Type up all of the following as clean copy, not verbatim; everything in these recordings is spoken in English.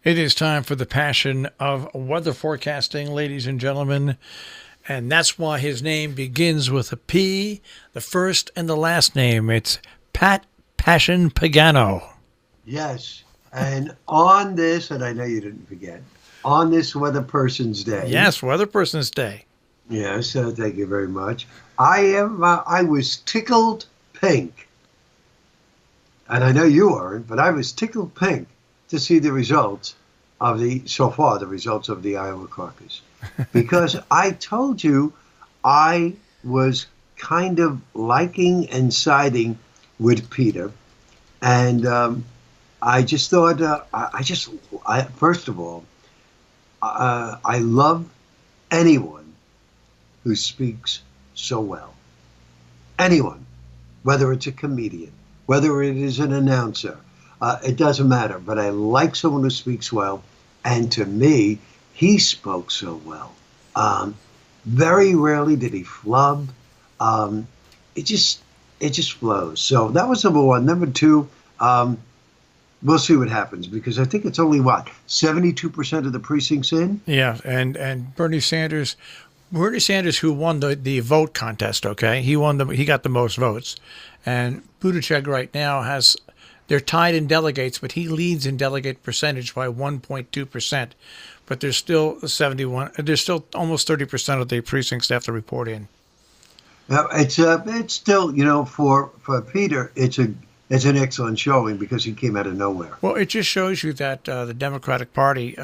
It is time for the passion of weather forecasting, ladies and gentlemen. And that's why his name begins with a P, the first and the last name. It's Pat Passion Pagano. Yes. And on this, and I know you didn't forget, on this Weather Person's Day. Yes, Weather Person's Day. Yes, thank you very much. I was tickled pink. And I know you aren't, but I was tickled pink to see the results of the results of the Iowa caucus. Because I told you I was kind of liking and siding with Peter. And I just thought, first of all, I love anyone who speaks so well. Anyone, whether it's a comedian, whether it is an announcer, it doesn't matter. But I like someone who speaks well. And to me, he spoke so well. Very rarely did he flub. It just flows. So that was number one. Number two, we'll see what happens because I think it's only 72% of the precincts in. Yeah, and Bernie Sanders, who won the vote contest. Okay, he got the most votes, and Buttigieg right now they're tied in delegates, but he leads in delegate percentage by 1.2%. But there's still 71. There's still almost 30% of the precincts that have to report in. Now, it's still, for Peter, it's an excellent showing because he came out of nowhere. Well, it just shows you that the Democratic Party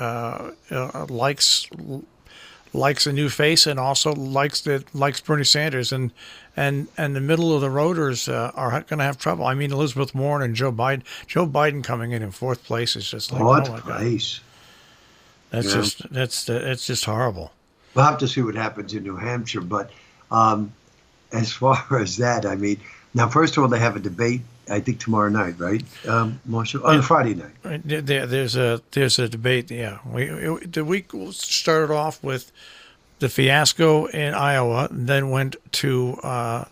likes a new face and also likes Bernie Sanders, and the middle of the roaders are going to have trouble. I mean, Elizabeth Warren and Joe Biden. Joe Biden coming in fourth place is just like fourth place. God. That's just horrible. We'll have to see what happens in New Hampshire, but as far as that, I mean, now first of all, they have a debate. I think tomorrow night, right, Marshall? On Friday night. There's a debate. Yeah, the week started off with the fiasco in Iowa, then went to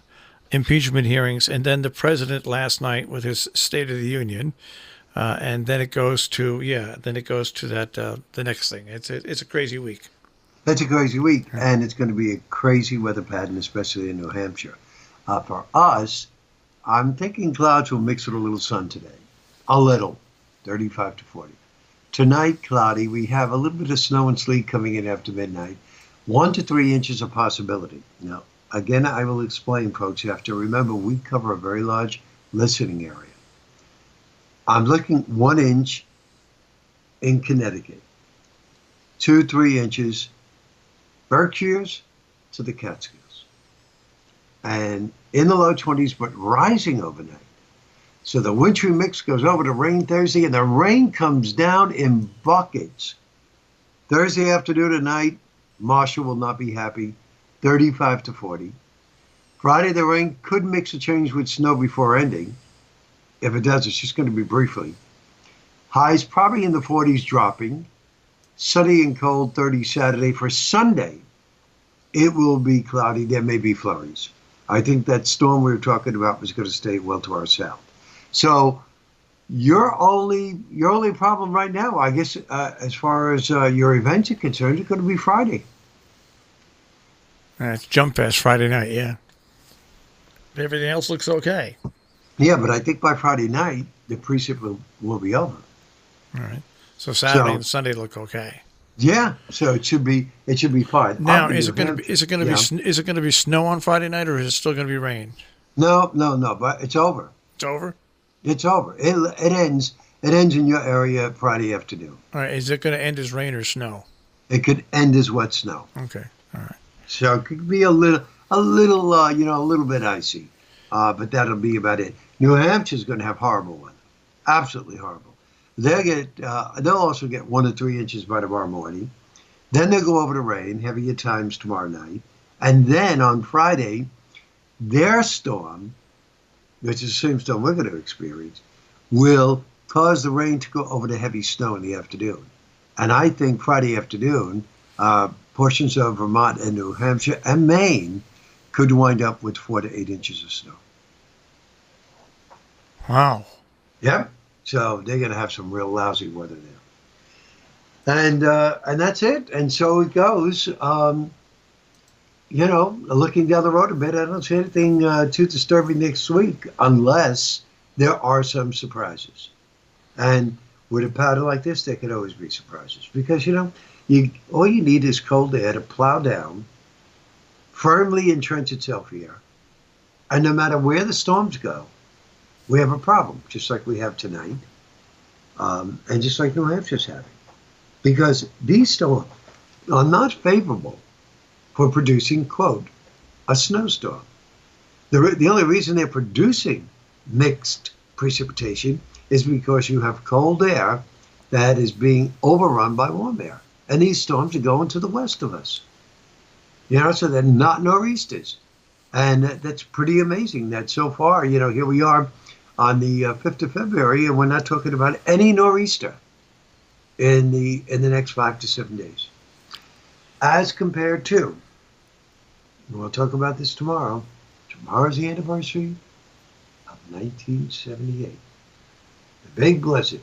impeachment hearings, and then the president last night with his State of the Union, and then it goes to that the next thing. It's a crazy week. It's a crazy week, and it's going to be a crazy weather pattern, especially in New Hampshire. For us, I'm thinking clouds will mix with a little sun today. A little, 35 to 40. Tonight, cloudy. We have a little bit of snow and sleet coming in after midnight. 1 to 3 inches of possibility. Now, again, I will explain, folks. You have to remember we cover a very large listening area. I'm looking 1 inch in Connecticut. 2, 3 inches, Berkshires to the Catskills. And in the low 20s, but rising overnight. So the wintry mix goes over to rain Thursday, and the rain comes down in buckets. Thursday afternoon and night, Marshall will not be happy, 35 to 40. Friday, the rain could mix a change with snow before ending. If it does, it's just going to be briefly. Highs probably in the 40s dropping. Sunny and cold 30 Saturday. For Sunday, it will be cloudy. There may be flurries. I think that storm we were talking about was going to stay well to our south. So your only problem right now, I guess, as far as your events are concerned, is going to be Friday. It's jump fast Friday night, yeah. Everything else looks okay. Yeah, but I think by Friday night, the precip will be over. All right. So Saturday and Sunday look okay. Yeah, so it should be fine. Now, is it going to be snow on Friday night, or is it still going to be rain? No, but it's over. It's over? It's over. It ends in your area Friday afternoon. All right. Is it going to end as rain or snow? It could end as wet snow. Okay. All right. So it could be a little bit icy, but that'll be about it. New Hampshire's going to have horrible weather, absolutely horrible. They'll also get 1 to 3 inches by tomorrow morning. Then they'll go over to rain, heavy at times tomorrow night. And then on Friday, their storm, which is the same storm we're going to experience, will cause the rain to go over to heavy snow in the afternoon. And I think Friday afternoon, portions of Vermont and New Hampshire and Maine could wind up with 4 to 8 inches of snow. Wow. Yep. So they're going to have some real lousy weather there. And that's it. And so it goes. Looking down the road a bit, I don't see anything too disturbing next week unless there are some surprises. And with a pattern like this, there can always be surprises because you all you need is cold air to plow down, firmly entrench itself here, and no matter where the storms go, we have a problem, just like we have tonight, and just like New Hampshire's having, because these storms are not favorable for producing, quote, a snowstorm. The only reason they're producing mixed precipitation is because you have cold air that is being overrun by warm air. And these storms are going to the west of us. So they're not nor'easters. And that's pretty amazing that so far, here we are on the 5th of February, and we're not talking about any nor'easter in the next 5 to 7 days. As compared to, we'll talk about this tomorrow. Tomorrow's the anniversary of 1978. The big blizzard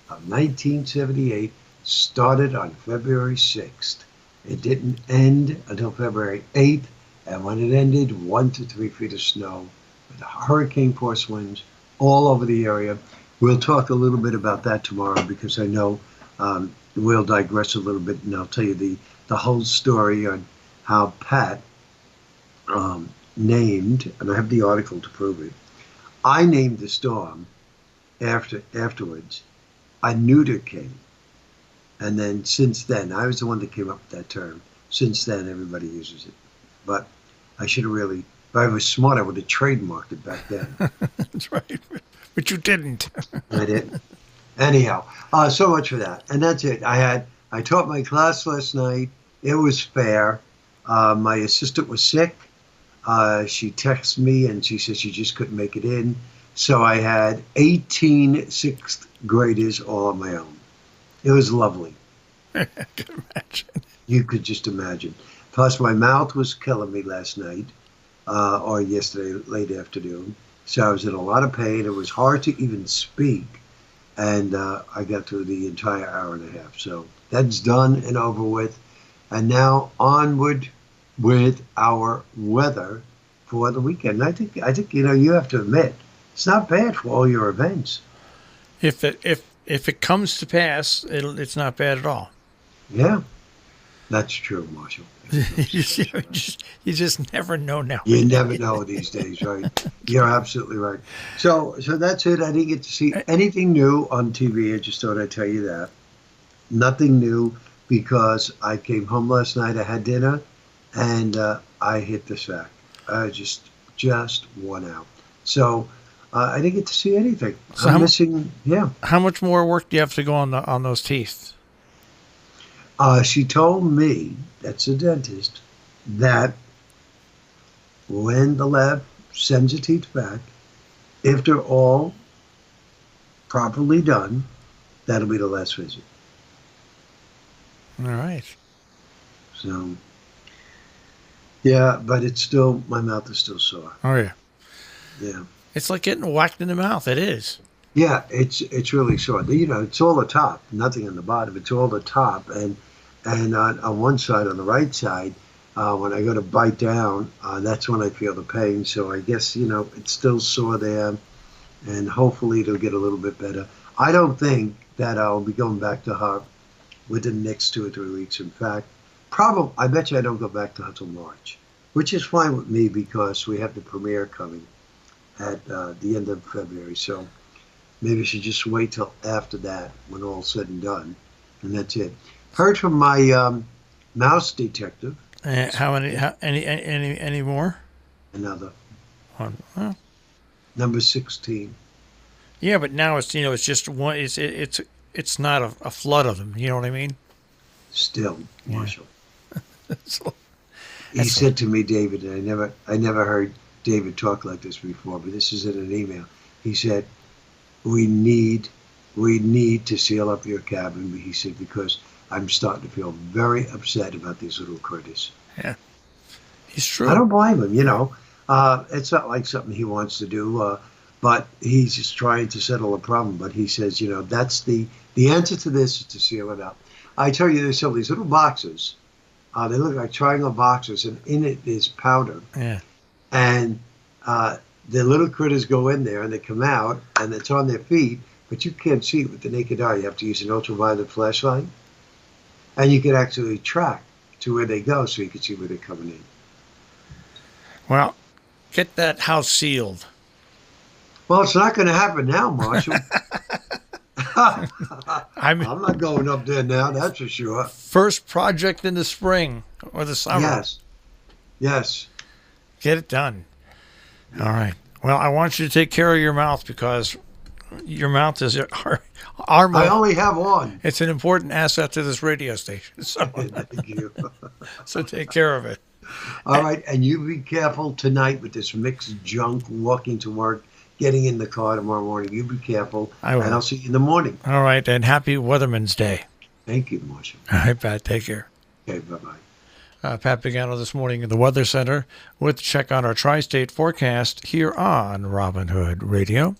of 1978 started on February 6th. It didn't end until February 8th, and when it ended, 1 to 3 feet of snow with hurricane force winds all over the area. We'll talk a little bit about that tomorrow because I know we'll digress a little bit, and I'll tell you the whole story on how Pat named, and I have the article to prove it. I named the storm afterwards a neuter king. And then since then, I was the one that came up with that term. Since then, everybody uses it. But I should have really, if I was smart, I would have trademarked it back then. That's right. But you didn't. I didn't. Anyhow, so much for that. And that's it. I taught my class last night. It was fair. My assistant was sick. She texted me and she said she just couldn't make it in. So I had 18 sixth graders all on my own. It was lovely. I can imagine. You could just imagine. Plus, my mouth was killing me last night or yesterday, late afternoon. So I was in a lot of pain. It was hard to even speak. And I got through the entire hour and a half. So that's done and over with. And now onward with our weather for the weekend. I think you have to admit, it's not bad for all your events. If it comes to pass, it's not bad at all. Yeah, that's true, Marshall. You just never know now. You never know these days, right? You're absolutely right. So that's it. I didn't get to see anything new on TV. I just thought I'd tell you that. Nothing new because I came home last night. I had dinner, and I hit the sack. I just won out. So I didn't get to see anything. So I'm missing. Yeah. How much more work do you have to go on those teeth? She told me, that's a dentist, that when the lab sends the teeth back, if they're all properly done, that'll be the last visit. All right. So, yeah, but it's still, my mouth is still sore. Oh, yeah. Yeah. It's like getting whacked in the mouth. It is. Yeah, it's really sore. It's all the top, nothing on the bottom. It's all the top, and on one side, on the right side, when I go to bite down, that's when I feel the pain. So I guess it's still sore there, and hopefully it'll get a little bit better. I don't think that I'll be going back to her within the next 2 or 3 weeks. In fact, I bet you I don't go back to her till March, which is fine with me because we have the premiere coming at the end of February. So maybe I should just wait till after that when all's said and done, and that's it. Heard from my mouse detective. How many? Any more? Another. One. Well, Number 16. yeah, but now it's it's just one. It's not a flood of them. You know what I mean? Still, Marshall. So, He said to me, David, and I never heard David talk like this before, but this is in an email. He said, we need to seal up your cabin, he said, because I'm starting to feel very upset about these little critters. yeah, he's true. I don't blame him, It's not like something he wants to do. but he's just trying to settle a problem. But he says, that's the answer to this is to seal it up. I tell you, there's some of these little boxes. They look like triangle boxes, and in it is powder. Yeah. And the little critters go in there, and they come out, and it's on their feet, but you can't see it with the naked eye. You have to use an ultraviolet flashlight, and you can actually track to where they go, so you can see where they're coming in. Well, get that house sealed. Well, it's not going to happen now, Marshall. I'm not going up there now, that's for sure. First project in the spring or the summer. Yes. Get it done. All right. Well, I want you to take care of your mouth because your mouth is our I only have one. It's an important asset to this radio station. So, thank you. So take care of it. All right. And you be careful tonight with this mixed junk walking to work, getting in the car tomorrow morning. You be careful. I will. And I'll see you in the morning. All right. And happy Weatherman's Day. Thank you, Marshall. All right, Pat. Take care. Okay. Bye-bye. Pat Pagano this morning in the Weather Center with a check on our tri-state forecast here on Robin Hood Radio.